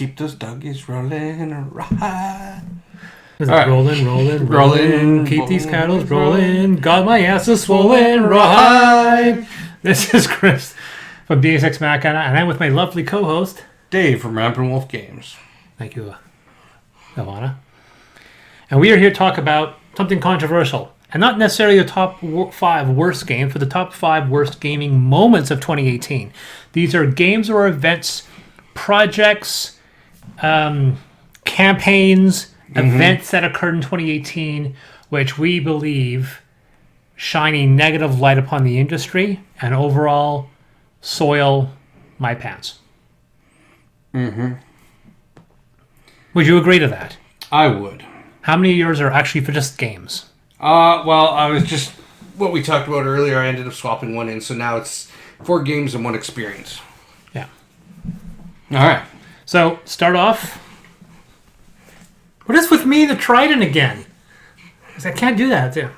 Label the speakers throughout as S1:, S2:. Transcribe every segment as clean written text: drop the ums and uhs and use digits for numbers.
S1: Keep those doggies rolling right.
S2: Right. Rolling. Keep these cattle rolling. Got my ass is swollen. Right. This is Chris from Deus Ex Machina, and I'm with my lovely co-host
S1: Dave from Rampant Wolf Games.
S2: Thank you, Ivana. And we are here to talk about something controversial. And not necessarily the top 5 worst games, but the top 5 worst gaming moments of 2018. These are games or events, projects, campaigns, events that occurred in 2018, which we believe shine a negative light upon the industry and overall soil my pants. Mm-hmm. Would you agree to that?
S1: I would.
S2: How many of yours are actually for just games?
S1: Well, I was just... What we talked about earlier, I ended up swapping one in, so now it's 4 games and 1 experience.
S2: Yeah.
S1: All right.
S2: So, start off... What is with me, the trident again? Because I can't do that, too.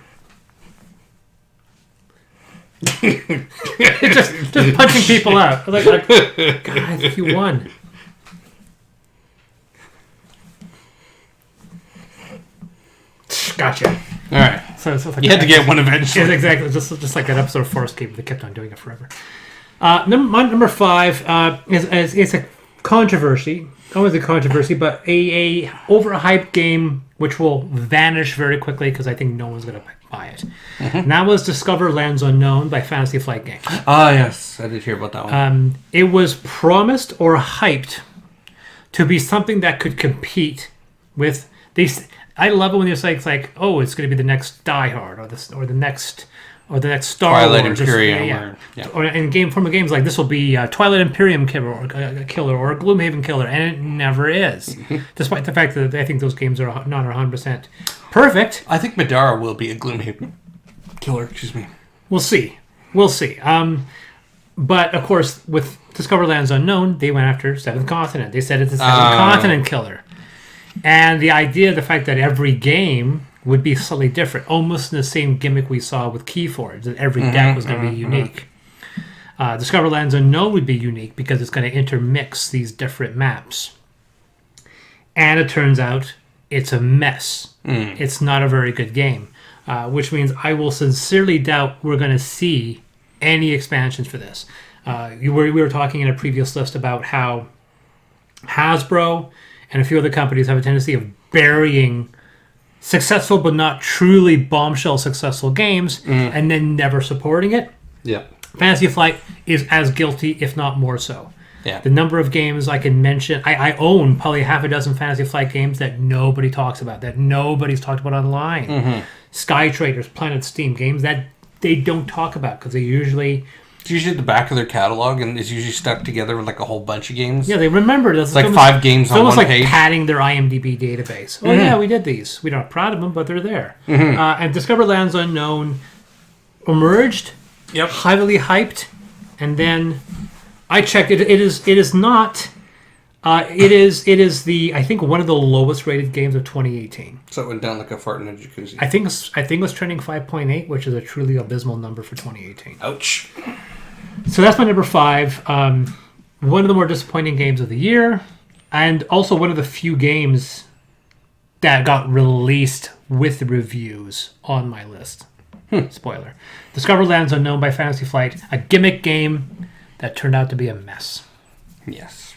S2: just punching people out. Like, God, you won. Gotcha.
S1: All right.
S2: So like
S1: you had to get one eventually.
S2: Yeah, exactly. Just like that episode of Forrest Gump. They kept on doing it forever. Number 5 is a controversy. Always a controversy, but a overhyped game which will vanish very quickly because I think no one's going to buy it. Mm-hmm. And that was Discover Lands Unknown by Fantasy Flight Games.
S1: Ah, yes. I did hear about that one.
S2: It was promised or hyped to be something that could compete with these. I love it when it's like, oh, it's going to be the next Die Hard or the next Star
S1: Twilight
S2: Wars,
S1: Imperium,
S2: or in form of games like this will be Twilight Imperium killer or a Gloomhaven killer, and it never is, despite the fact that I think those games are not 100% perfect.
S1: I think Madara will be a Gloomhaven killer. Excuse me.
S2: We'll see. But of course, with Discover Lands Unknown, they went after Seventh Continent. They said it's a Seventh Continent killer. And the idea, the fact that every game would be slightly different, almost in the same gimmick we saw with Keyforge, that every deck was going to be unique. Discover Lands Unknown would be unique because it's going to intermix these different maps. And it turns out it's a mess. It's not a very good game, which means I will sincerely doubt we're going to see any expansions for this. We were talking in a previous list about how Hasbro and a few other companies have a tendency of burying successful but not truly bombshell successful games and then never supporting it.
S1: Yeah.
S2: Fantasy Flight is as guilty, if not more so.
S1: Yeah.
S2: The number of games I can mention, I own probably half a dozen Fantasy Flight games that nobody talks about, that nobody's talked about online. Sky Traders, Planet Steam, games that they don't talk about because they usually...
S1: It's usually at the back of their catalog, and it's usually stuck together with like a whole bunch of games.
S2: Yeah, they remember this.
S1: It's like 5 games on one page. It's almost like
S2: padding their IMDb database. Oh yeah, we did these. We're not proud of them, but they're there. And Discover Lands Unknown emerged, heavily hyped, and then I checked it. It is not. It is the, I think, one of the lowest rated games of 2018.
S1: So it went down like a fart in a jacuzzi.
S2: I think it was trending 5.8, which is a truly abysmal number for 2018.
S1: Ouch.
S2: So that's my number 5. One of the more disappointing games of the year, and also one of the few games that got released with reviews on my list. Spoiler. Discover Lands Unknown by Fantasy Flight, a gimmick game that turned out to be a mess.
S1: Yes.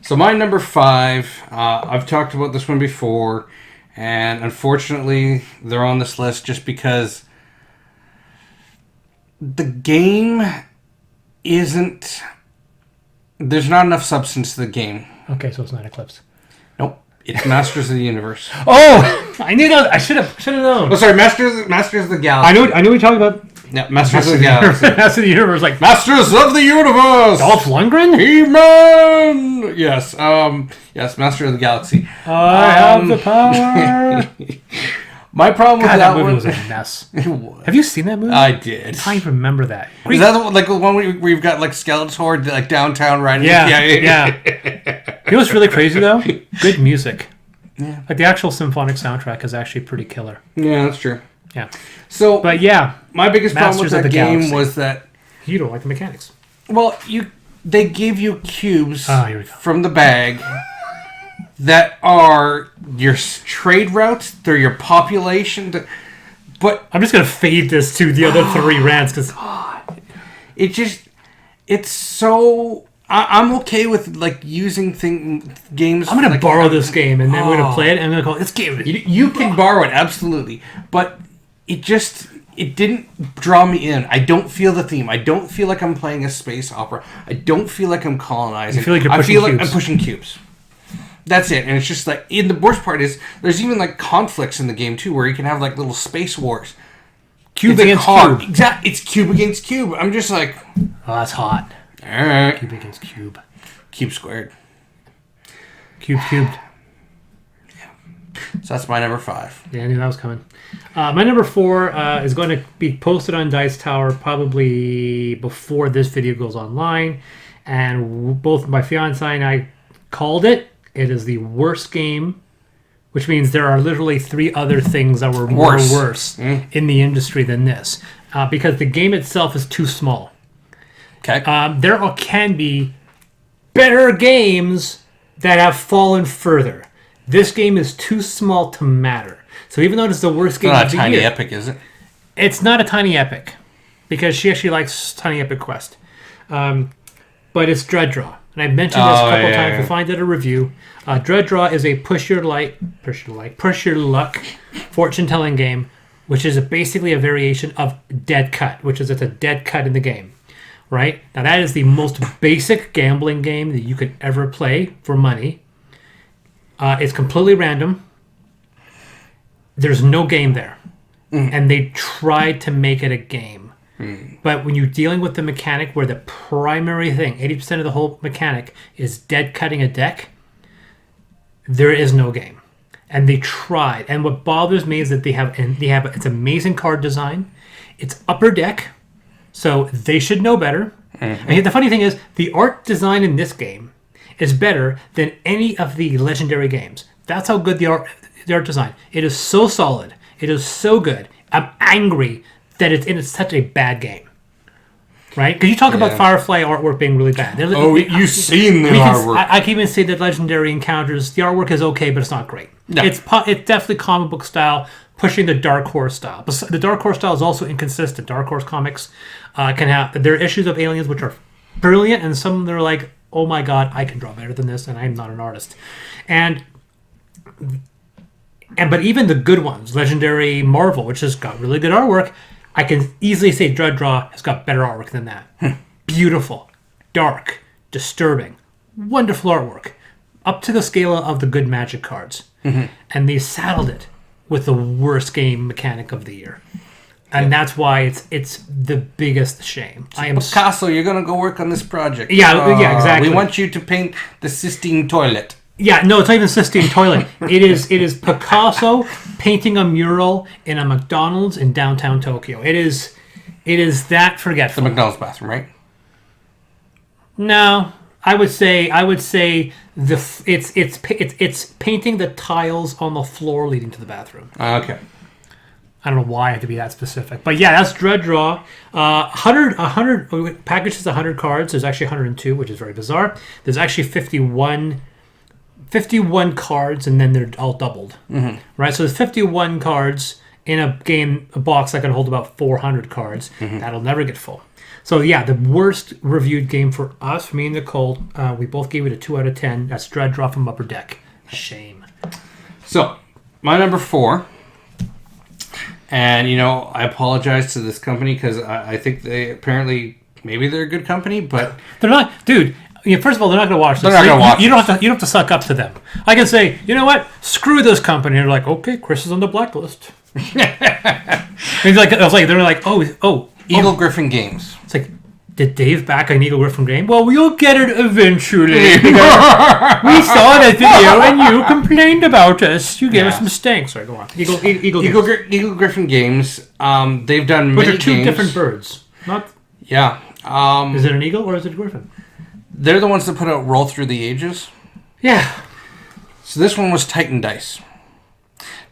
S1: So my number 5, I've talked about this one before, and unfortunately they're on this list just because the game isn't... There's not enough substance to the game.
S2: Okay, so it's not Eclipse.
S1: Nope. It's Masters of the Universe.
S2: Oh! I knew that. I should have known.
S1: Oh, sorry. Masters of the Galaxy.
S2: I knew what you're talking about.
S1: Yeah, Masters of the Galaxy.
S2: Masters of the Universe. Like,
S1: Masters of the Universe!
S2: Dolph Lundgren?
S1: He-Man! Yes. Yes, Master of the Galaxy.
S2: I have the power!
S1: My problem with that
S2: movie
S1: one
S2: was a mess.
S1: It was.
S2: Have you seen that movie?
S1: I did.
S2: I don't even remember that.
S1: Is that the one where you've got like Skeletor like downtown riding?
S2: Yeah. You know what's really crazy though? Good music.
S1: Yeah.
S2: Like the actual symphonic soundtrack is actually pretty killer.
S1: Yeah, that's true.
S2: Yeah.
S1: So,
S2: but yeah,
S1: my biggest problem with that game was that
S2: you don't like the mechanics.
S1: Well, they give you cubes
S2: Here we go.
S1: from the bag that are your trade routes, they're your population. But
S2: I'm just going to fade this to the other 3 rants because
S1: it's so... I'm okay with using games.
S2: I'm going to borrow this game and then we're going to play it and I'm going to go, this game.
S1: You can borrow it, absolutely. But it didn't draw me in. I don't feel the theme. I don't feel like I'm playing a space opera. I don't feel like I'm colonizing.
S2: You feel like you're pushing cubes.
S1: Like I'm pushing cubes. That's it. And it's just the worst part is there's even conflicts in the game too, where you can have little space wars.
S2: Cube against cube.
S1: Exactly. It's cube against cube. I'm just like,
S2: oh, that's hot.
S1: All right.
S2: Cube against cube.
S1: Cube squared.
S2: Cubed.
S1: Yeah. So that's my number 5.
S2: Yeah, I knew that was coming. My number 4 is going to be posted on Dice Tower probably before this video goes online. And both my fiance and I called it. It is the worst game, which means there are literally 3 other things that were worse in the industry than this. Because the game itself is too small.
S1: Okay.
S2: There can be better games that have fallen further. This game is too small to matter. So even though it is the worst game of the year...
S1: It's not a tiny epic, is it?
S2: It's not a tiny epic. Because she actually likes Tiny Epic Quest. But it's Dread Draw. And I've mentioned this a couple times. We'll find it a review. Dread Draw is a push your luck fortune-telling game, which is basically a variation of Dead Cut, which is it's a dead cut in the game. Right? Now that is the most basic gambling game that you could ever play for money. It's completely random. There's no game there. And they tried to make it a game. But when you're dealing with the mechanic where the primary thing, 80% of the whole mechanic is dead cutting a deck, there is no game. And they tried. And what bothers me is that they have it's amazing card design. It's upper deck. So they should know better. And the funny thing is, the art design in this game is better than any of the Legendary games. That's how good the art design. It is so solid. It is so good. I'm angry that it's such a bad game. Right? Because you talk about Firefly artwork being really bad.
S1: You've seen the artwork.
S2: I can even say that Legendary Encounters, the artwork is okay, but it's not great. No. It's definitely comic book style, pushing the Dark Horse style. But the Dark Horse style is also inconsistent. Dark Horse comics can have... There are issues of aliens which are brilliant, and some that are like, oh my god, I can draw better than this, and I'm not an artist. But even the good ones, Legendary Marvel, which has got really good artwork, I can easily say Dread Draw has got better artwork than that. Beautiful, dark, disturbing, wonderful artwork, up to the scale of the good Magic cards. And they saddled it with the worst game mechanic of the year. And that's why it's the biggest shame.
S1: Picasso, you're going to go work on this project.
S2: Yeah, exactly.
S1: We want you to paint the Sistine toilet.
S2: Yeah, no, it's not even Sistine toilet. It is Picasso painting a mural in a McDonald's in downtown Tokyo. It is that forgetful.
S1: The McDonald's bathroom, right?
S2: No, I would say it's painting the tiles on the floor leading to the bathroom.
S1: Okay.
S2: I don't know why I have to be that specific. But yeah, that's Dread Draw. 100 packages 100 cards. There's actually 102, which is very bizarre. There's actually 51 cards, and then they're all doubled. Right? So there's 51 cards in a box that can hold about 400 cards. That'll never get full. So yeah, the worst reviewed game for us, for me and Nicole, we both gave it a 2 out of 10. That's Dread Draw from Upper Deck. Shame.
S1: So, my number 4... And, I apologize to this company because I think maybe they're a good company, but...
S2: They're not, dude, first of all, they're not going to watch this.
S1: They're not going to watch
S2: You don't have to suck up to them. I can say, you know what? Screw this company. And they're like, okay, Chris is on the blacklist. They're like, oh.
S1: Eagle Griffin Games.
S2: It's like, did Dave back an Eagle Griffin game? Well, we'll get it eventually. We saw that video and you complained about us. You gave us some stank. Sorry, go on. Eagle
S1: Griffin Games. They've done many games.
S2: But they're two different birds.
S1: Yeah.
S2: Is it an eagle or is it a griffin?
S1: They're the ones that put out Roll Through the Ages.
S2: Yeah.
S1: So this one was Titan Dice.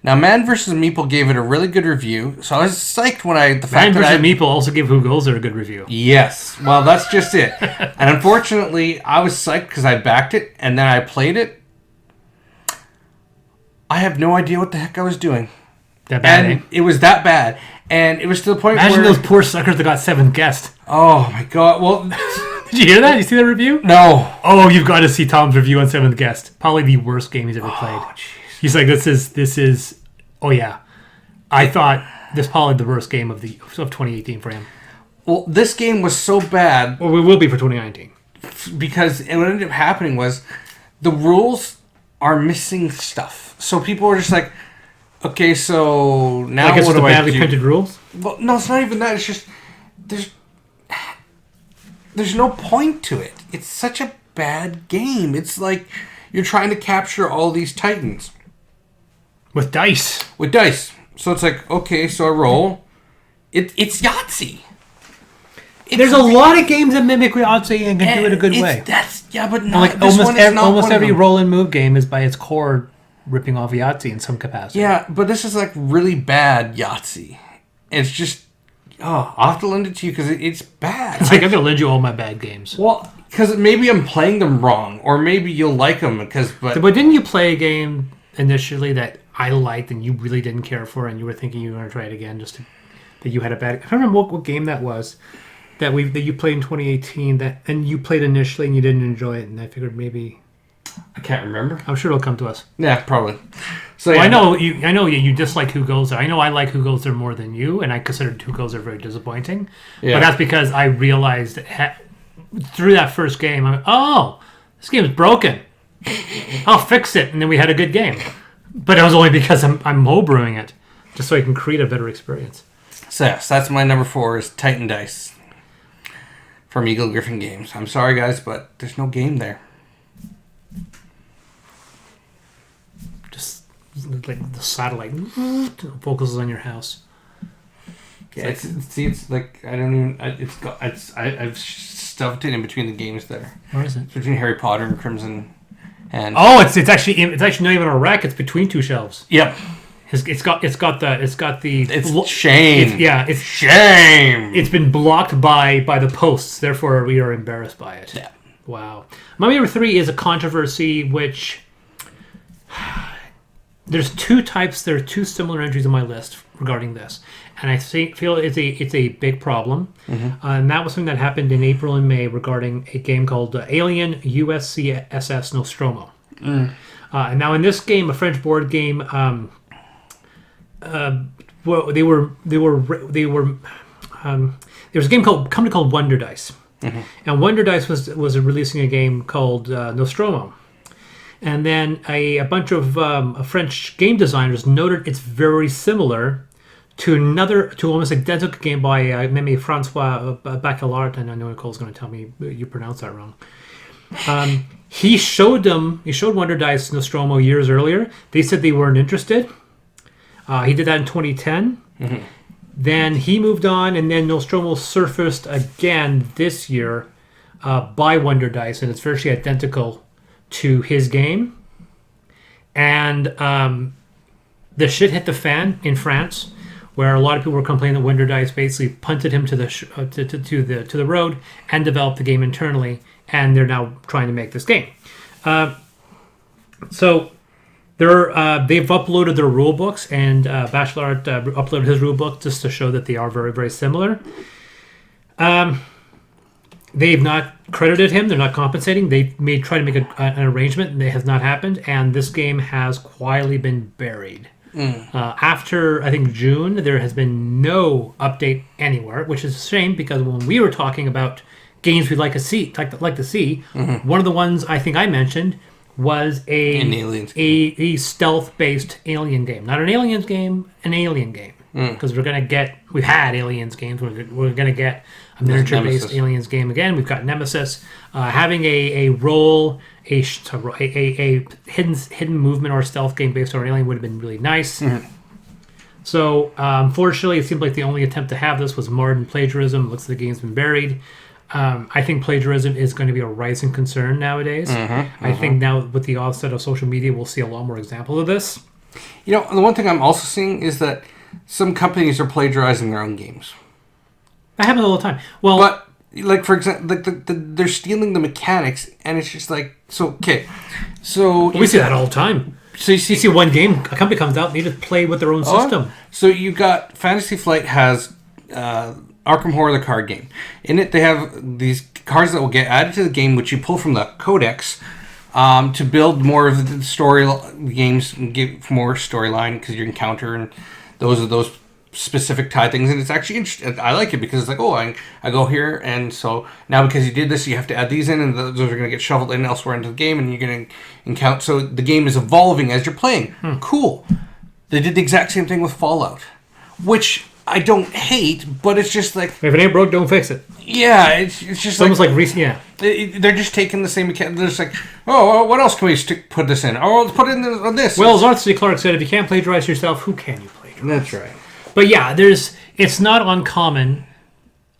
S1: Now, Man vs. Meeple gave it a really good review, so I was psyched when
S2: Man vs. Meeple also gave Who Goes There a good review.
S1: Yes. Well, that's just it. And unfortunately, I was psyched because I backed it, and then I played it. I have no idea what the heck I was doing.
S2: That bad,
S1: and it was that bad. And it was to the point
S2: Imagine
S1: where...
S2: those poor suckers that got 7th guessed.
S1: Oh, my God. Well...
S2: Did you hear that? Did you see that review?
S1: No.
S2: Oh, you've got to see Tom's review on 7th guest. Probably the worst game he's ever played.
S1: Oh, jeez.
S2: He's like, this is. Oh yeah, I thought this is probably the worst game of 2018 for him.
S1: Well, this game was so bad.
S2: Well, it will be for 2019
S1: because what ended up happening was the rules are missing stuff. So people were just like, okay, so now what do I do?
S2: Badly printed rules.
S1: Well, no, it's not even that. It's just there's no point to it. It's such a bad game. It's like you're trying to capture all these titans.
S2: With dice.
S1: So it's like, okay, so I roll. It's Yahtzee.
S2: There's a lot of games that mimic Yahtzee and can do it a good way.
S1: But not
S2: like almost every roll and move game is by its core ripping off Yahtzee in some capacity.
S1: Yeah, but this is like really bad Yahtzee. It's just, I'll have to lend it to you because it's bad.
S2: It's like I'm going to lend you all my bad games.
S1: Well, because maybe I'm playing them wrong, or maybe you'll like them. But
S2: didn't you play a game initially that I liked and you really didn't care for, and you were thinking you were going to try it again that you had a bad... I don't remember what game that was that you played in 2018 and you played initially and you didn't enjoy it, and I figured maybe...
S1: I can't remember.
S2: I'm sure it'll come to us.
S1: Yeah, probably. So
S2: I know you dislike Who Goes There. I know I like Who Goes There more than you, and I considered Who Goes There very disappointing. Yeah. But that's because I realized through that first game, this game is broken. I'll fix it, and then we had a good game. But it was only because I'm homebrewing it, just so I can create a better experience.
S1: So yes, that's my number 4 is Titan Dice from Eagle Griffin Games. I'm sorry, guys, but there's no game there.
S2: Like the satellite focuses on your house.
S1: Yeah, it's like I don't even. I've stuffed it in between the games there.
S2: Where is it?
S1: It's between Harry Potter and Crimson, and
S2: it's actually not even a rack. It's between 2 shelves.
S1: Yep.
S2: It's
S1: shame.
S2: It's
S1: shame.
S2: It's been blocked by the posts. Therefore, we are embarrassed by it.
S1: Yeah.
S2: Wow. My number 3 is a controversy which. There's 2 types. There are 2 similar entries on my list regarding this, and I feel it's a big problem.
S1: Mm-hmm.
S2: And that was something that happened in April and May regarding a game called Alien USCSS Nostromo.
S1: Mm.
S2: And now in this game, a French board game, there was a company called Wonder Dice,
S1: mm-hmm.
S2: and Wonder Dice was releasing a game called Nostromo. And then a bunch of French game designers noted it's very similar to almost identical game by maybe Francois Bacalart, and I know Nicole's going to tell me you pronounce that wrong. He showed Wonder Dice Nostromo years earlier. They said they weren't interested. He did that in 2010.
S1: Mm-hmm.
S2: Then he moved on, and then Nostromo surfaced again this year by Wonder Dice, and it's virtually identical to his game. And the shit hit the fan in France, where a lot of people were complaining that Wonder Dice basically punted him to the road and developed the game internally, and they're now trying to make this game. So they've uploaded their rule books, and Bachelard uploaded his rule book just to show that they are very, very similar. They've not credited him. They're not compensating. They may try to make an arrangement, and it has not happened. And this game has quietly been buried. After, I think, June, there has been no update anywhere, which is a shame because when we were talking about games we'd like to see,
S1: mm-hmm.
S2: one of the ones I think I mentioned was a stealth-based Alien game. Not an Aliens game, an Alien game. Because we've had Aliens games. We're going to get a miniature-based Aliens game again. We've got Nemesis. Having a hidden movement or stealth game based on Alien would have been really nice.
S1: Mm-hmm.
S2: So, unfortunately, it seems like the only attempt to have this was marred in plagiarism. It looks like the game's been buried. I think plagiarism is going to be a rising concern nowadays.
S1: Mm-hmm.
S2: I think now with the offset of social media, we'll see a lot more examples of this.
S1: You know, the one thing I'm also seeing is that some companies are plagiarizing their own games.
S2: That happens all the time. Well,
S1: But, like, for example, they're stealing the mechanics, and it's just like, so, okay. So
S2: we see that all the time.
S1: So
S2: You see one game, a company comes out, they just play with their own system.
S1: So you got Fantasy Flight has Arkham Horror, the card game. In it, they have these cards that will get added to the game, which you pull from the codex to build more of the story games and give more storyline because you encounter and those are those specific tie things. And it's actually interesting. I like it because it's like, oh, I go here, and so now because you did this, you have to add these in, and those are going to get shoveled in elsewhere into the game, and you're going to encounter. So the game is evolving as you're playing. Cool. They did the exact same thing with Fallout, which I don't hate, but it's just like,
S2: If it ain't broke, don't fix it.
S1: yeah, it's just
S2: It's almost like recent, yeah.
S1: they're just taking the same mechanic. They're just like, oh, well, what else can we put this in? Oh, let's put it in on this.
S2: Well, as Arthur C. Clarke said, if you can't plagiarize yourself, who can you plagiarize?
S1: That's right.
S2: But yeah, it's not uncommon.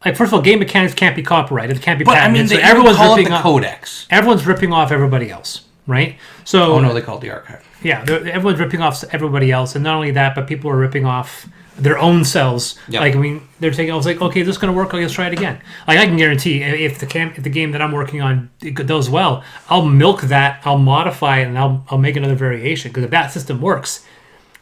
S2: Like, first of all, game mechanics can't be copyrighted. It can't be
S1: But I
S2: patented.
S1: mean,
S2: so
S1: they
S2: everyone's
S1: call it
S2: ripping
S1: the
S2: off.
S1: codex.
S2: Everyone's ripping off everybody else, right? So
S1: Oh no, they call it the archive.
S2: yeah, everyone's ripping off everybody else, and not only that, but people are ripping off their own selves.
S1: Yep.
S2: Like, I mean, they're taking. I was like, okay, this is going to work. Let's try it again. Like, I can guarantee if the game that I'm working on does well, I'll milk that, I'll modify it, and I'll make another variation because if that system works.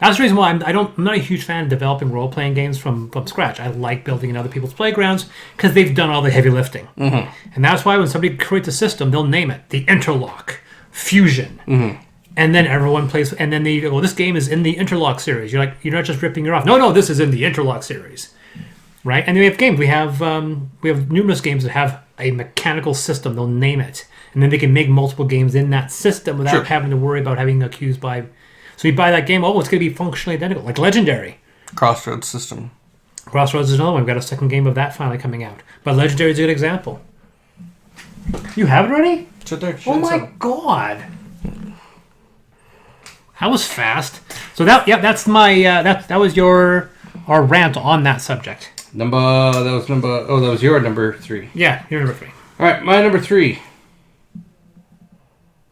S2: That's the reason why I'm not a huge fan of developing role-playing games from scratch. I like building in other people's playgrounds because they've done all the heavy lifting. Mm-hmm. And that's why when somebody creates a system, they'll name it the Interlock, Fusion. Mm-hmm. And then everyone plays, and then they go, well, this game is in the Interlock series. You're like, you're not just ripping it off. No, this is in the Interlock series. Right? And then we have games. We have numerous games that have a mechanical system. They'll name it. And then they can make multiple games in that system without having to worry about having accused by... So you buy that game, oh, it's going to be functionally identical, like Legendary.
S1: Crossroads system.
S2: Crossroads is another one. We've got a second game of that finally coming out. But Legendary is a good example. You have it already? Oh my god. That was fast. So that's my that was our rant on that subject.
S1: That was your number 3.
S2: Yeah, you're number 3.
S1: All right, my number 3.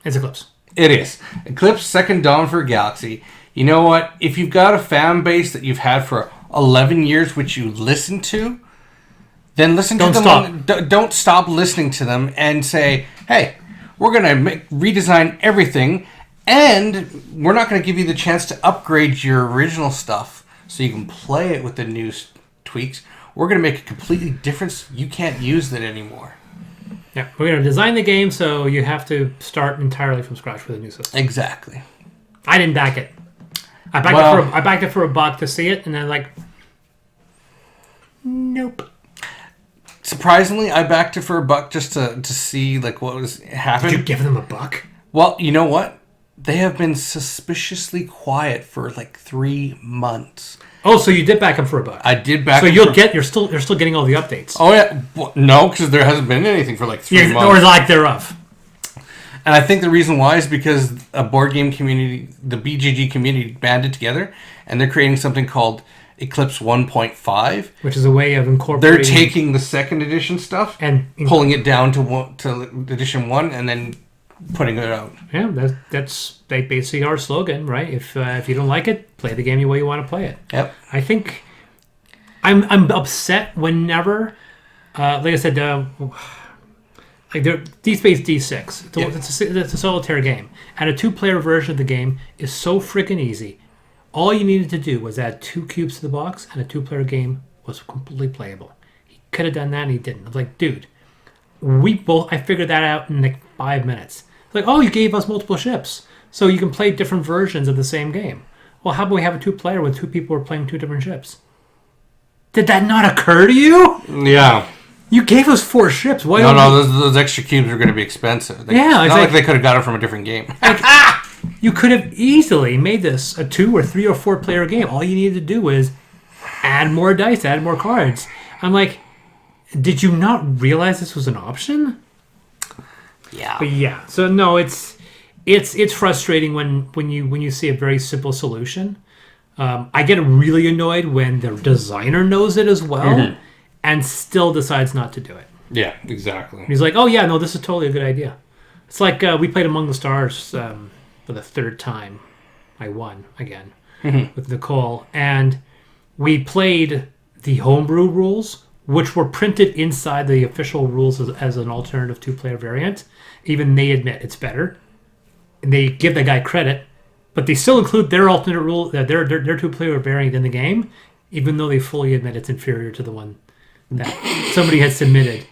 S2: It's Eclipse.
S1: It is Eclipse Second Dawn for Galaxy. You know what? If you've got a fan base that you've had for 11 years, which you listen to, then listen to them. Don't stop listening to them and say, "Hey, we're gonna redesign everything, and we're not gonna give you the chance to upgrade your original stuff so you can play it with the new tweaks. We're gonna make it completely different. So you can't use it anymore."
S2: Yeah, we're going to design the game so you have to start entirely from scratch with a new system.
S1: Exactly.
S2: I didn't back it. I backed it for $1 to see it, and then nope.
S1: Surprisingly, I backed it for $1 just to see like what was happening.
S2: Did you give them $1?
S1: Well, you know what? They have been suspiciously quiet for like 3 months.
S2: Oh, so you did back them for $1?
S1: I did back.
S2: So you're still getting all the updates.
S1: Oh yeah, well, no, because there hasn't been anything for like 3 months,
S2: or lack thereof.
S1: And I think the reason why is because a board game community, the BGG community, banded together, and they're creating something called Eclipse 1.5,
S2: which is a way of incorporating.
S1: They're taking the second edition stuff
S2: and
S1: pulling it down to edition 1, and then putting it out.
S2: Yeah, that's basically our slogan, right? If you don't like it, play the game the way you want to play it.
S1: Yep.
S2: I think I'm upset whenever, like I said, like Deep Space D6. It's a solitaire game, and a 2-player version of the game is so freaking easy. All you needed to do was add 2 cubes to the box, and a 2-player game was completely playable. He could have done that, and he didn't. I was like, dude, I figured that out in like 5 minutes. It's like, oh, you gave us multiple ships, so you can play different versions of the same game. Well, how about we have a 2-player when 2 people are playing 2 different ships? Did that not occur to you?
S1: Yeah.
S2: You gave us 4 ships. Why
S1: those extra cubes are going to be expensive. It's not like they could have got it from a different game.
S2: You could have easily made this a 2 or 3 or 4 player game. All you needed to do was add more dice, add more cards. I'm like, did you not realize this was an option?
S1: Yeah.
S2: But yeah. So no, it's frustrating when you see a very simple solution. I get really annoyed when the designer knows it as well and still decides not to do it.
S1: Yeah, exactly.
S2: He's like, oh yeah, no, this is totally a good idea. It's like we played Among the Stars for the 3rd time I won again with Nicole, and we played the homebrew rules, which were printed inside the official rules as an alternative two-player variant. Even they admit it's better, and they give the guy credit, but they still include their alternate rule, their two-player variant in the game, even though they fully admit it's inferior to the one that somebody had submitted.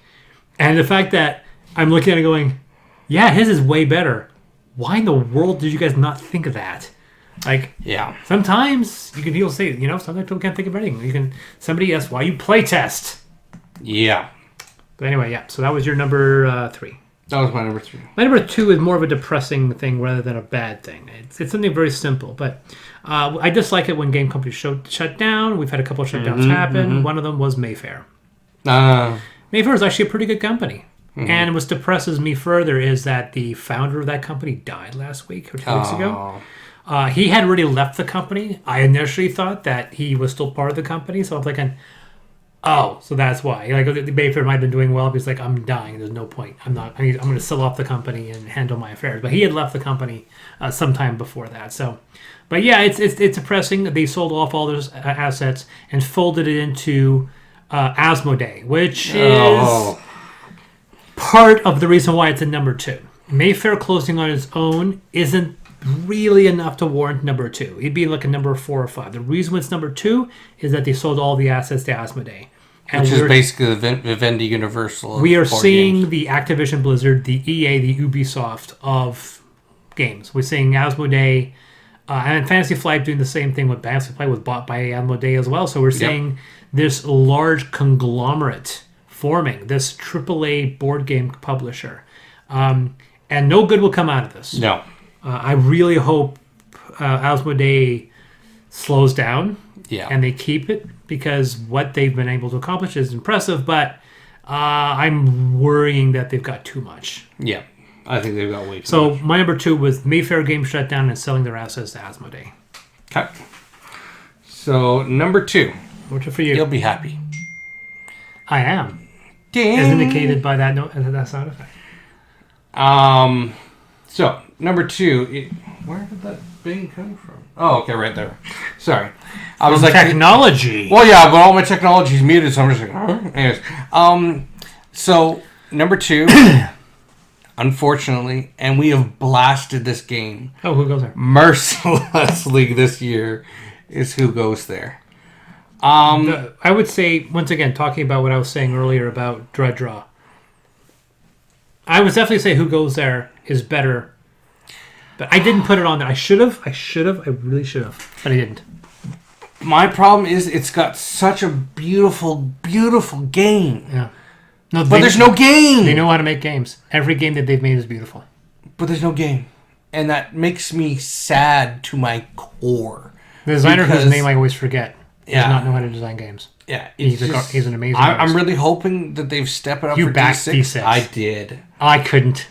S2: And the fact that I'm looking at it going, yeah, his is way better. Why in the world did you guys not think of that? Like,
S1: Yeah.
S2: sometimes you can people say, sometimes people can't think of anything. Somebody asks why you play test.
S1: Yeah.
S2: But anyway, yeah. So that was your number 3.
S1: That was my number 3.
S2: My number 2 is more of a depressing thing rather than a bad thing. It's something very simple, but I dislike it when game companies shut down. We've had a couple of shutdowns happen. One of them was Mayfair. Mayfair is actually a pretty good company. And what depresses me further is that the founder of that company died last week or 2 weeks ago. He had already left the company. I initially thought that he was still part of the company, so I was like, oh, so that's why. Like, the Mayfair might have been doing well, but he's like, I'm dying. There's no point. I'm going to sell off the company and handle my affairs. But he had left the company sometime before that. So, but yeah, it's depressing. They sold off all those assets and folded it into Asmodee, which is part of the reason why it's a number 2. Mayfair closing on its own isn't really enough to warrant number 2. It'd be like a number 4 or 5. The reason it's number 2 is that they sold all the assets to Asmodee.
S1: Which is basically the Vivendi Universal.
S2: We are seeing the Activision Blizzard, the EA, the Ubisoft of games. We're seeing Asmodee, and Fantasy Flight doing the same thing with Fantasy Flight was bought by Asmodee as well. So we're seeing this large conglomerate forming, this AAA board game publisher. And no good will come out of this.
S1: No.
S2: I really hope Asmodee slows down and they keep it, because what they've been able to accomplish is impressive, but I'm worrying that they've got too much.
S1: Yeah, I think they've got way too much.
S2: So my number 2 was Mayfair Games shut down and selling their assets to Asmodee.
S1: Okay. So number 2.
S2: What's it for you?
S1: You'll be happy.
S2: I am.
S1: Ding.
S2: As indicated by that sound effect.
S1: So number 2. Where did that bing come from? Oh, okay, right there. Sorry, I was like
S2: technology.
S1: Well, yeah, but all my technology is muted, so I'm just like, anyways. So number 2, unfortunately, and we have blasted this game.
S2: Oh, who goes there?
S1: Mercilessly this year is Who Goes There.
S2: I would say, once again, talking about what I was saying earlier about Dread Draw, I would definitely say Who Goes There is better. But I didn't put it on there. I should have. I really should have. But I didn't.
S1: My problem is it's got such a beautiful, beautiful game.
S2: Yeah. No,
S1: but there's no game.
S2: They know how to make games. Every game that they've made is beautiful.
S1: But there's no game. And that makes me sad to my core.
S2: The designer whose name I always forget does not know how to design games.
S1: Yeah.
S2: He's an amazing artist.
S1: I'm really hoping that they've stepped it up
S2: for
S1: D6.
S2: D6.
S1: I did.
S2: I couldn't.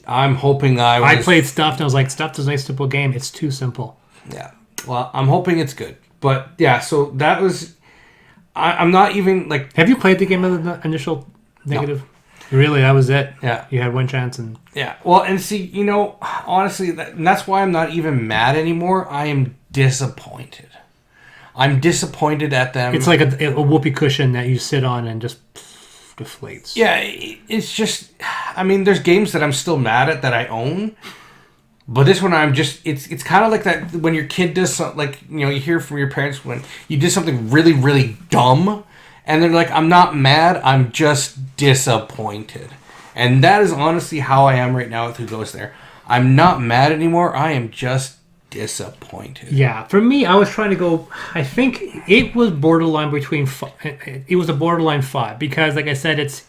S1: I'm hoping
S2: I played Stuffed and I was like, Stuffed is a nice simple game. It's too simple.
S1: Yeah. Well, I'm hoping it's good. But yeah, so that was... I'm not even like...
S2: Have you played the game of the initial negative? No. Really, that was it?
S1: Yeah.
S2: You had one chance and...
S1: Yeah. Well, and see, honestly, that's why I'm not even mad anymore. I am disappointed. I'm disappointed at them.
S2: It's like a whoopee cushion that you sit on and just deflates.
S1: Yeah, it's just... I mean, there's games that I'm still mad at that I own, but this one I'm just... It's kind of like that when your kid does something, like, you hear from your parents when you did something really, really dumb, and they're like, I'm not mad, I'm just disappointed. And that is honestly how I am right now with Who Goes There. I'm not mad anymore, I am just disappointed.
S2: Yeah, for me, I was trying to go... I think it was borderline between... It was a borderline 5, because, like I said, it's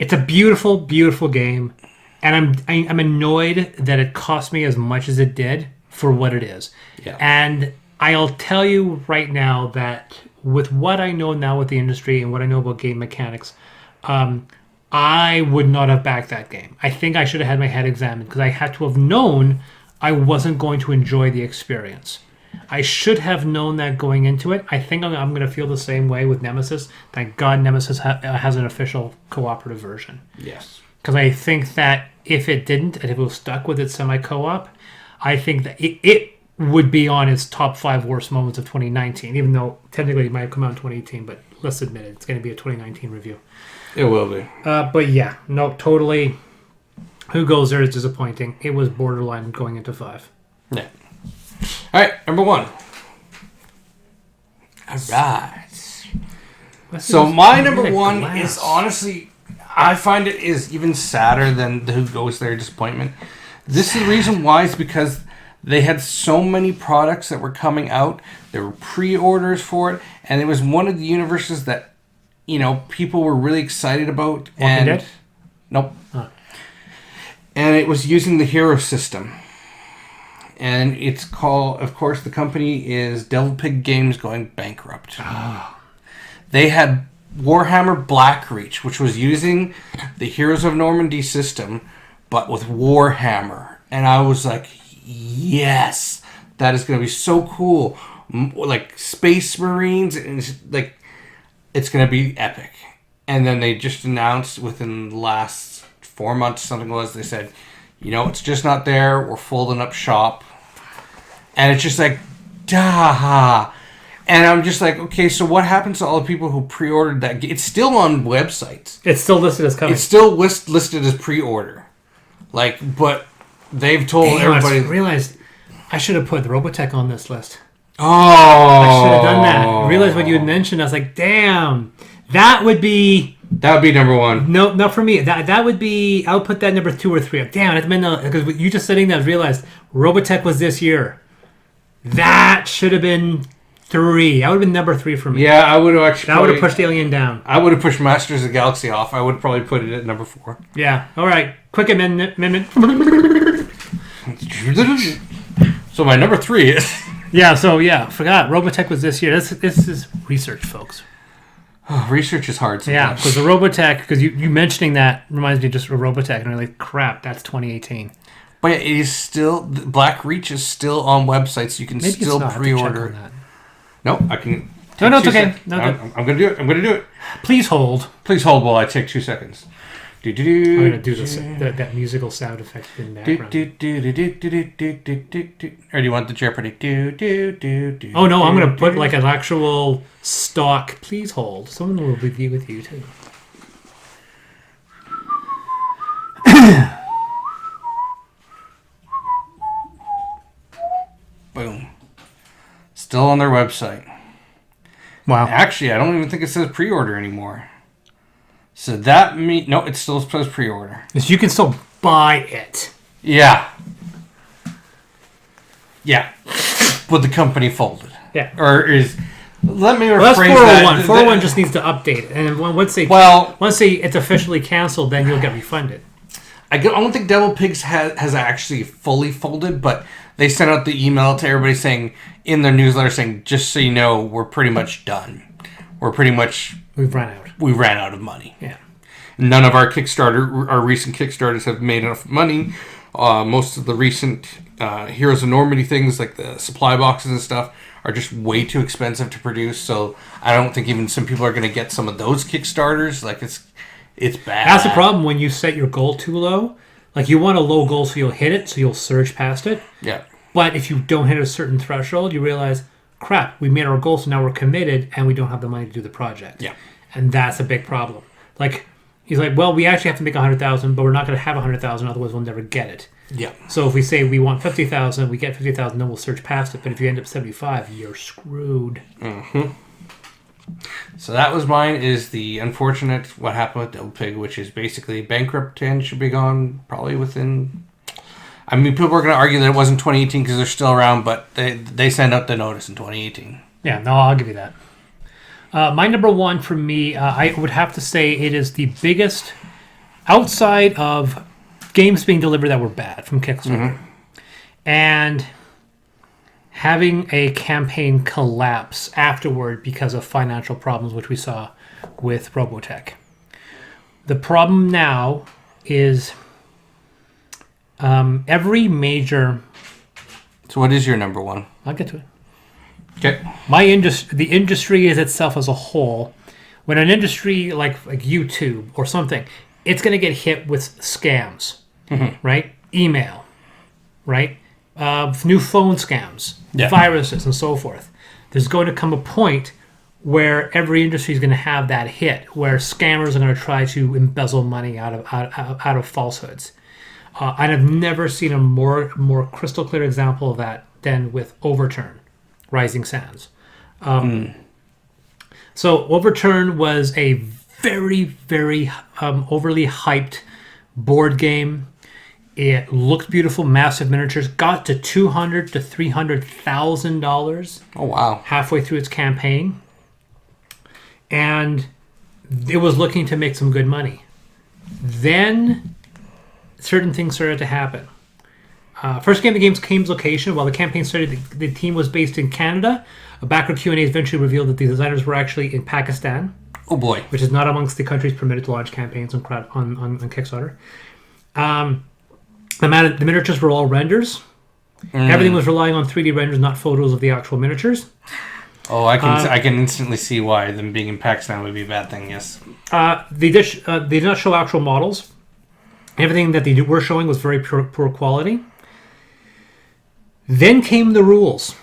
S2: a beautiful, beautiful game, and I'm annoyed that it cost me as much as it did for what it is.
S1: Yeah.
S2: And I'll tell you right now that with what I know now with the industry and what I know about game mechanics, I would not have backed that game. I think I should have had my head examined, because I had to have known I wasn't going to enjoy the experience. I should have known that going into it. I think I'm going to feel the same way with Nemesis. Thank God Nemesis has an official cooperative version.
S1: Yes.
S2: Because I think that if it didn't, and if it was stuck with its semi-co-op, I think that it would be on its top 5 worst moments of 2019, even though technically it might have come out in 2018, but let's admit it, it's going to be a 2019 review.
S1: It will be.
S2: But yeah, no, totally. Who Goes There is disappointing. It was borderline going into 5.
S1: Yeah. All right, number 1. All right. So my number 1 is honestly, I find it is even sadder than the Who Goes There disappointment. This is the reason why is because they had so many products that were coming out. There were pre-orders for it, and it was one of the universes that, people were really excited about.
S2: Walking Dead?
S1: Nope. Huh. And it was using the hero system. And it's called, of course, the company is Devil Pig Games going bankrupt.
S2: Oh.
S1: They had Warhammer Blackreach, which was using the Heroes of Normandy system, but with Warhammer. And I was like, yes, that is going to be so cool. Like Space Marines, and it's going to be epic. And then they just announced within the last 4 months, something was, they said, it's just not there. We're folding up shop. And it's just like, duh. And I'm just like, okay, so what happens to all the people who pre-ordered that? It's still on websites.
S2: It's still listed as coming.
S1: It's still listed as pre-order. But they've told everybody.
S2: I realized I should have put Robotech on this list.
S1: Oh.
S2: I should have done that. I realized when you had mentioned, I was like, damn, that would be
S1: number 1.
S2: No, not for me. That would be, I would put that number 2 or 3. Damn, it's been, because you just saying that, I realized Robotech was this year. That should have been 3. That would have been number 3 for me.
S1: Yeah, I would have actually.
S2: That would have pushed Alien down.
S1: I would have pushed Masters of the Galaxy off. I would have probably put it at number 4.
S2: Yeah. All right. Quick amendment.
S1: So my number 3 is.
S2: Forgot. Robotech was this year. This is research, folks.
S1: Oh, research is hard sometimes.
S2: Yeah, because the Robotech, because you mentioning that reminds me just of Robotech, and I'm like, crap, that's 2018.
S1: But it is still, Blackreach is still on websites. You can
S2: Maybe
S1: still pre-order. No, I can.
S2: No, it's okay. No,
S1: I'm going to do it.
S2: Please hold.
S1: Please hold while I take 2 seconds.
S2: I'm going to do that musical sound effect in the background.
S1: Or do you want the Jeopardy?
S2: Oh, no, I'm going to put like an actual stock. Please hold. Someone will be with you, too.
S1: Boom. Still on their website.
S2: Wow.
S1: Actually, I don't even think it says pre-order anymore. So that no, it still says pre-order.
S2: So you can still buy it.
S1: Yeah. Yeah. But the company folded.
S2: Yeah.
S1: Or is... Let me rephrase
S2: that's 401.
S1: that.
S2: 401 just needs to update it. And once it's officially canceled, then you'll get refunded.
S1: I don't think Devil Pigs has actually fully folded, but they sent out the email to everybody saying, in their newsletter saying, just so you know, we're pretty much done.
S2: We've run out.
S1: We ran out of money.
S2: Yeah.
S1: None of our recent Kickstarters have made enough money. Most of the recent Heroes of Normandy things, like the supply boxes and stuff, are just way too expensive to produce. So I don't think even some people are going to get some of those Kickstarters. Like it's bad.
S2: That's the problem when you set your goal too low. Like you want a low goal so you'll hit it, so you'll surge past it.
S1: Yeah.
S2: But if you don't hit a certain threshold, you realize, crap, we made our goal, so now we're committed, and we don't have the money to do the project.
S1: Yeah.
S2: And that's a big problem. Like, he's like, well, we actually have to make 100,000, but we're not going to have 100,000, otherwise we'll never get it.
S1: Yeah.
S2: So if we say we want 50,000, we get 50,000, then we'll surge past it. But if you end up 75, you're screwed.
S1: Mm-hmm. So that was mine, is the unfortunate what happened with Devil Pig, which is basically bankrupt and should be gone probably within... I mean, people are going to argue that it wasn't 2018 because they're still around, but they sent out the notice in 2018.
S2: Yeah, no, I'll give you that. My number 1 for me, I would have to say it is the biggest, outside of games being delivered that were bad from Kickstarter, and having a campaign collapse afterward because of financial problems, which we saw with Robotech. The problem now is every major...
S1: So what is your number 1?
S2: I'll get to it.
S1: Okay.
S2: The industry is itself as a whole. When an industry like YouTube or something, it's going to get hit with scams, right? Email, right? new phone scams, viruses, and so forth. There's going to come a point where every industry is going to have that hit, where scammers are going to try to embezzle money out of falsehoods. And I've never seen a more crystal clear example of that than with Overturn, Rising Sands. So Overturn was a very, very overly hyped board game. It looked beautiful, massive miniatures, got to $200,000 to $300,000.
S1: Oh, wow.
S2: Halfway through its campaign. And it was looking to make some good money. Then certain things started to happen. First game, the game's location. While the campaign started, the team was based in Canada. A background Q&A eventually revealed that the designers were actually in Pakistan.
S1: Oh boy.
S2: Which is not amongst the countries permitted to launch campaigns on Kickstarter. The miniatures were all renders. Everything was relying on 3D renders, not photos of the actual miniatures.
S1: Oh, I can instantly see why them being in Pakistan would be a bad thing. Yes.
S2: They did not show actual models. Everything that they were showing was very poor quality. Then came the rules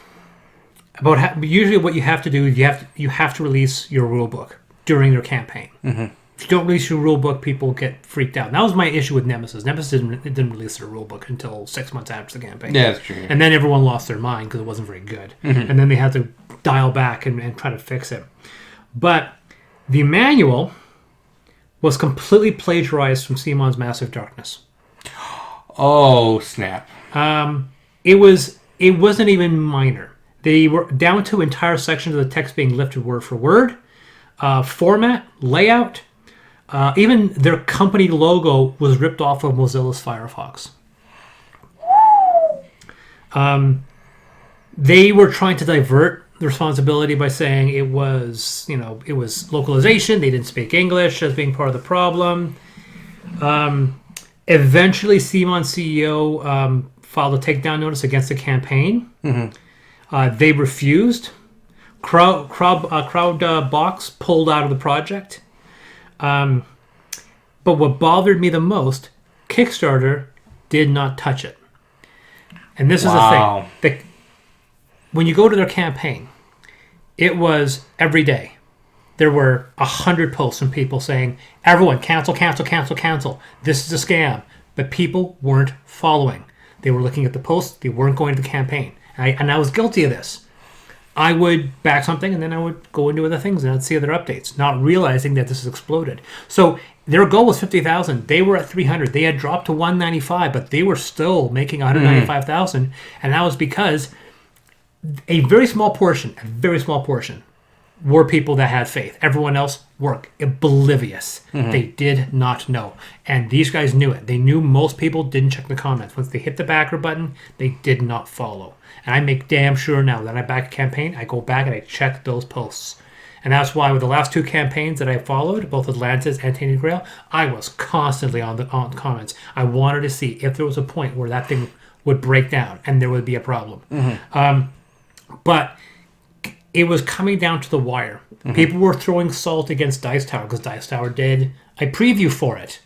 S2: about usually what you have to do. You have to release your rule book during your campaign. Mm-hmm. If you don't release your rule book, people get freaked out. And that was my issue with Nemesis. Nemesis didn't release their rule book until 6 months after the campaign.
S1: Yeah, that's true.
S2: And then everyone lost their mind because it wasn't very good. Mm-hmm. And then they had to dial back and try to fix it. But the manual was completely plagiarized from Simon's Massive Darkness.
S1: Oh, snap.
S2: It wasn't even minor. They were down to entire sections of the text being lifted word for word. Format, layout, even their company logo was ripped off of Mozilla's Firefox. They were trying to divert the responsibility by saying it was localization. They didn't speak English as being part of the problem. Eventually, Simon's CEO filed a takedown notice against the campaign. Mm-hmm. They refused. Crowdbox pulled out of the project. But what bothered me the most, Kickstarter did not touch it. And this is the thing. When you go to their campaign, it was every day. There were 100 posts from people saying, everyone, cancel. This is a scam. But people weren't following. They were looking at the posts. They weren't going to the campaign. And I was guilty of this. I would back something, and then I would go into other things, and I'd see other updates, not realizing that this has exploded. So their goal was 50,000. They were at 300. They had dropped to 195, but they were still making 195,000, and that was because a very small portion, were people that had faith. Everyone else were oblivious. Mm-hmm. They did not know, and these guys knew it. They knew most people didn't check the comments. Once they hit the backer button, they did not follow. And I make damn sure now that I back a campaign, I go back and I check those posts. And that's why with the last two campaigns that I followed, both Atlantis and Tainted Grail, I was constantly on comments. I wanted to see if there was a point where that thing would break down and there would be a problem. Mm-hmm. But it was coming down to the wire. Mm-hmm. People were throwing salt against Dice Tower because Dice Tower did a preview for it,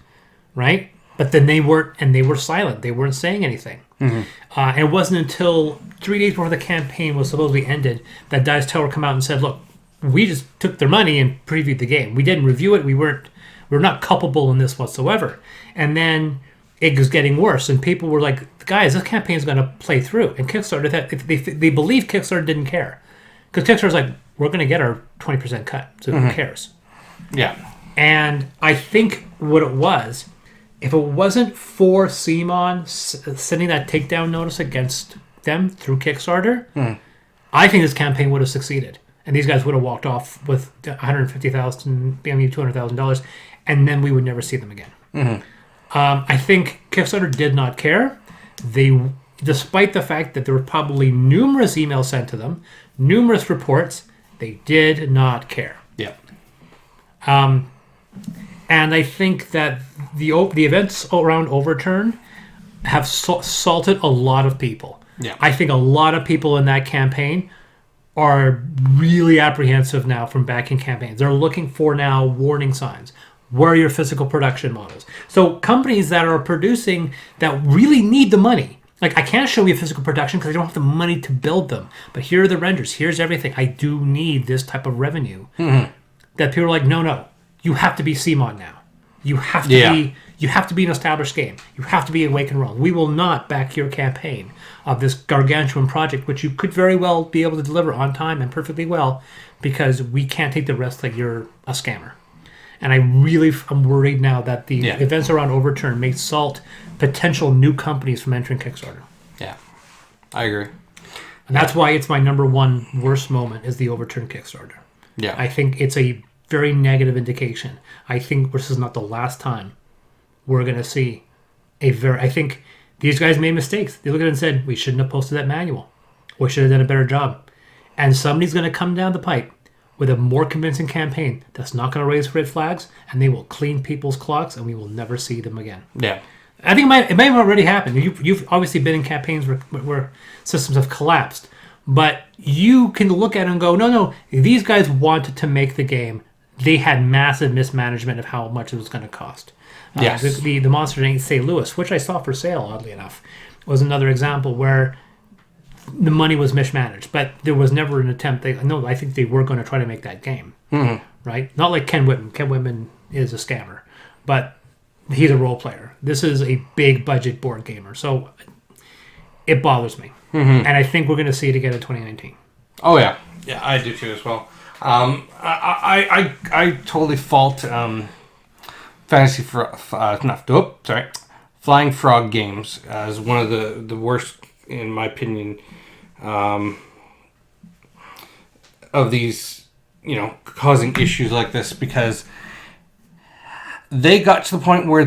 S2: right? But then they were silent. They weren't saying anything. Mm-hmm. And it wasn't until 3 days before the campaign was supposedly ended that Dice Tower come out and said, look, we just took their money and previewed the game. We didn't review it. We're not culpable in this whatsoever. And then it was getting worse. And people were like, guys, this campaign is going to play through. And Kickstarter, they believe Kickstarter didn't care. Because Kickstarter's like, we're going to get our 20% cut. So who cares? Yeah. And I think what it was, if it wasn't for Simon sending that takedown notice against them through Kickstarter, I think this campaign would have succeeded. And these guys would have walked off with $150,000, maybe $200,000, and then we would never see them again. Mm-hmm. I think Kickstarter did not care. Despite the fact that there were probably numerous emails sent to them, numerous reports, they did not care. Yeah. And I think that the events around Overturn have salted a lot of people. Yeah. I think a lot of people in that campaign are really apprehensive now from backing campaigns. They're looking for now warning signs. Where are your physical production models? So companies that are producing that really need the money Like, I can't show you physical production because I don't have the money to build them. But here are the renders. Here's everything. I do need this type of revenue. Mm-hmm. That people are like, no. You have to be CMOD now. You have to be. You have to be an established game. You have to be Awake and Roll. We will not back your campaign of this gargantuan project, which you could very well be able to deliver on time and perfectly well, because we can't take the risk that you're a scammer. And I really am worried now that the events around Overturn may salt potential new companies from entering Kickstarter.
S1: Yeah, I agree.
S2: And that's why it's my number one worst moment is the Overturn Kickstarter.
S1: Yeah.
S2: I think it's a very negative indication. I think this is not the last time we're going to see I think these guys made mistakes. They looked at it and said, we shouldn't have posted that manual. We should have done a better job. And somebody's going to come down the pipe with a more convincing campaign that's not going to raise red flags, and they will clean people's clocks, and we will never see them again.
S1: Yeah.
S2: I think it may have already happened. You've obviously been in campaigns where systems have collapsed, but you can look at it and go, no, these guys wanted to make the game. They had massive mismanagement of how much it was going to cost.
S1: Yes.
S2: The Monster in St. Louis, which I saw for sale, oddly enough, was another example where the money was mismanaged, but there was never an attempt. I think they were going to try to make that game, right? Not like Ken Whitman. Ken Whitman is a scammer, but he's a role player. This is a big budget board gamer, so it bothers me, and I think we're going to see it again in 2019.
S1: Oh yeah, I do too as well. I totally fault Flying Frog Games as one of the worst, in my opinion, of these, causing issues like this, because they got to the point where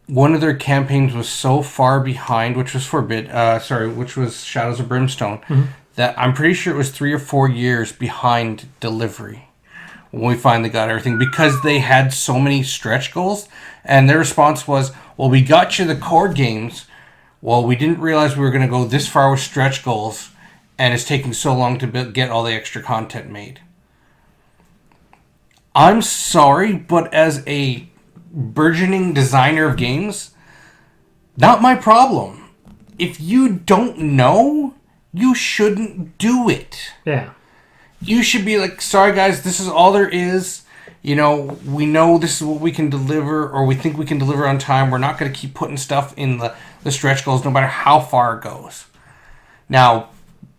S1: one of their campaigns was so far behind, which was which was Shadows of Brimstone, that I'm pretty sure it was 3 or 4 years behind delivery when we finally got everything, because they had so many stretch goals, and their response was, well, we got you the core games. Well, we didn't realize we were going to go this far with stretch goals, and it's taking so long to get all the extra content made. I'm sorry, but as a burgeoning designer of games, not my problem. If you don't know, you shouldn't do it.
S2: Yeah.
S1: You should be like, sorry guys, this is all there is. We know this is what we can deliver, or we think we can deliver on time. We're not going to keep putting stuff in the stretch goals, no matter how far it goes. Now,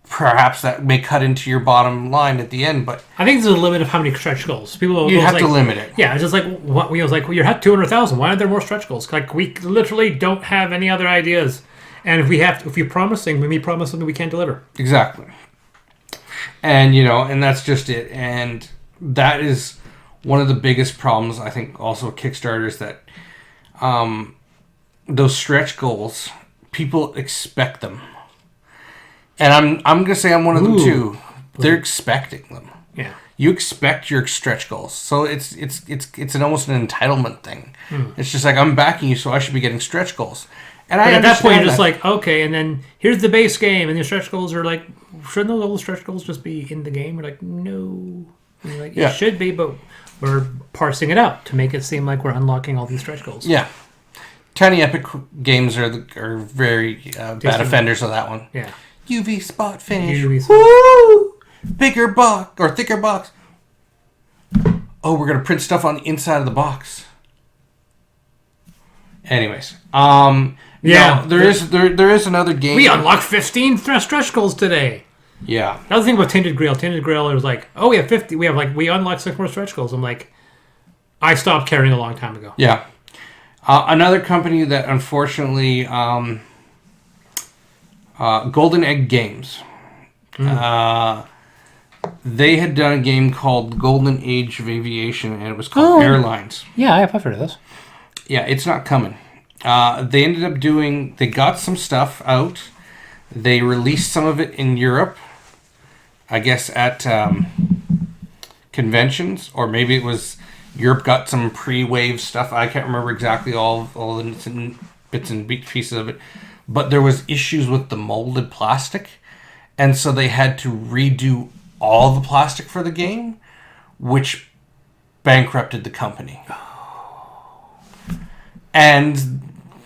S1: perhaps that may cut into your bottom line at the end, but
S2: I think there's a limit of how many stretch goals.
S1: You have to limit it.
S2: Yeah, it's just like what we was like. Well, you're at 200,000. Why aren't there more stretch goals? Like, we literally don't have any other ideas, and if you're promising, we promise something we can't deliver.
S1: Exactly. And and that's just it. And that is one of the biggest problems, I think, also with Kickstarter, is that those stretch goals, people expect them. And I'm gonna say I'm one of them too. They're expecting them.
S2: Yeah.
S1: You expect your stretch goals, so it's almost an entitlement thing. It's just like, I'm backing you, so I should be getting stretch goals. And
S2: at that point, you're just like, okay, and then here's the base game, and your stretch goals are like, shouldn't those little stretch goals just be in the game? We're like, no. And you're like, it should be, but we're parsing it out to make it seem like we're unlocking all these stretch goals.
S1: Yeah. Tiny Epic Games are very bad offenders of that one.
S2: Yeah.
S1: UV spot finish.
S2: UV spot.
S1: Woo! Bigger box or thicker box. Oh, we're gonna print stuff on the inside of the box. Anyways,
S2: yeah,
S1: no, there is another game.
S2: We unlocked 15 stretch goals today.
S1: Yeah.
S2: That was the thing about Tainted Grail. Tainted Grail, it was like, oh, we have 50. We unlocked 6 more stretch goals. I'm like, I stopped caring a long time ago.
S1: Yeah. Another company that unfortunately, Golden Egg Games. They had done a game called Golden Age of Aviation, and it was called Airlines.
S2: Yeah, I've heard of this.
S1: Yeah, it's not coming. They ended up they got some stuff out. They released some of it in Europe, I guess at conventions, or maybe it was Europe got some pre-wave stuff. I can't remember exactly all the bits and pieces of it. But there was issues with the molded plastic, and so they had to redo all the plastic for the game, which bankrupted the company. And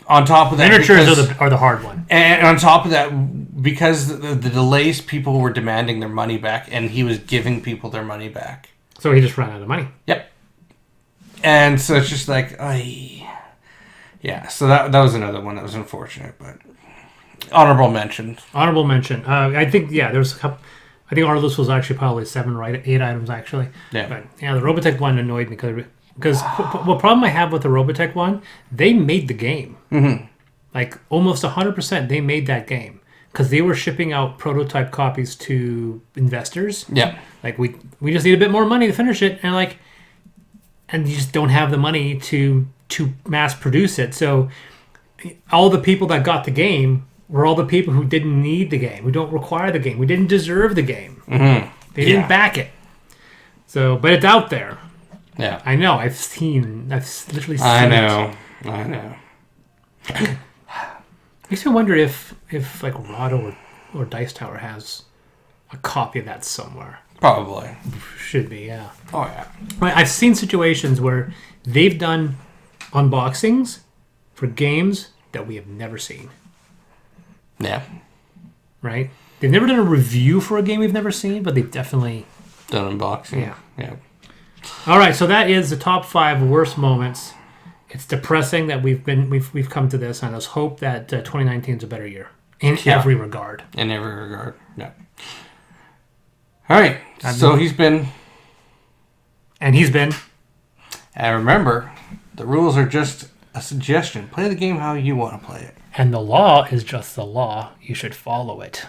S1: on top of that,
S2: miniatures are the hard one.
S1: And on top of that, because the delays, people were demanding their money back, and he was giving people their money back.
S2: So he just ran out of money.
S1: Yep. And so it's just like, yeah. So that was another one that was unfortunate, but honorable mention.
S2: Honorable mention. I think there's a couple. I think our list was actually probably 7 or 8 items actually.
S1: Yeah.
S2: But the Robotech one annoyed me because the problem I have with the Robotech one, they made the game.
S1: Mm-hmm.
S2: Like almost 100%, they made that game because they were shipping out prototype copies to investors.
S1: Yeah.
S2: Like we just need a bit more money to finish it, and you just don't have the money to mass produce it. So all the people that got the game were all the people who didn't need the game, who don't require the game, who didn't deserve the game.
S1: Mm-hmm.
S2: They didn't back it. So, but it's out there.
S1: Yeah.
S2: I know. I've literally seen
S1: I know.
S2: Makes me wonder if like Rahdo or Dice Tower has a copy of that somewhere.
S1: Probably.
S2: Should be, yeah.
S1: Oh, yeah.
S2: Right, I've seen situations where they've done unboxings for games that we have never seen.
S1: Yeah.
S2: Right? They've never done a review for a game we've never seen, but they've definitely
S1: done unboxing.
S2: Yeah. All right, so that is the top 5 worst moments. It's depressing that we've come to this, and let's hope that 2019 is a better year in every regard.
S1: In every regard. Yeah. All right. So he's been.
S2: And he's been.
S1: And remember, the rules are just a suggestion. Play the game how you want to play it.
S2: And the law is just the law. You should follow it.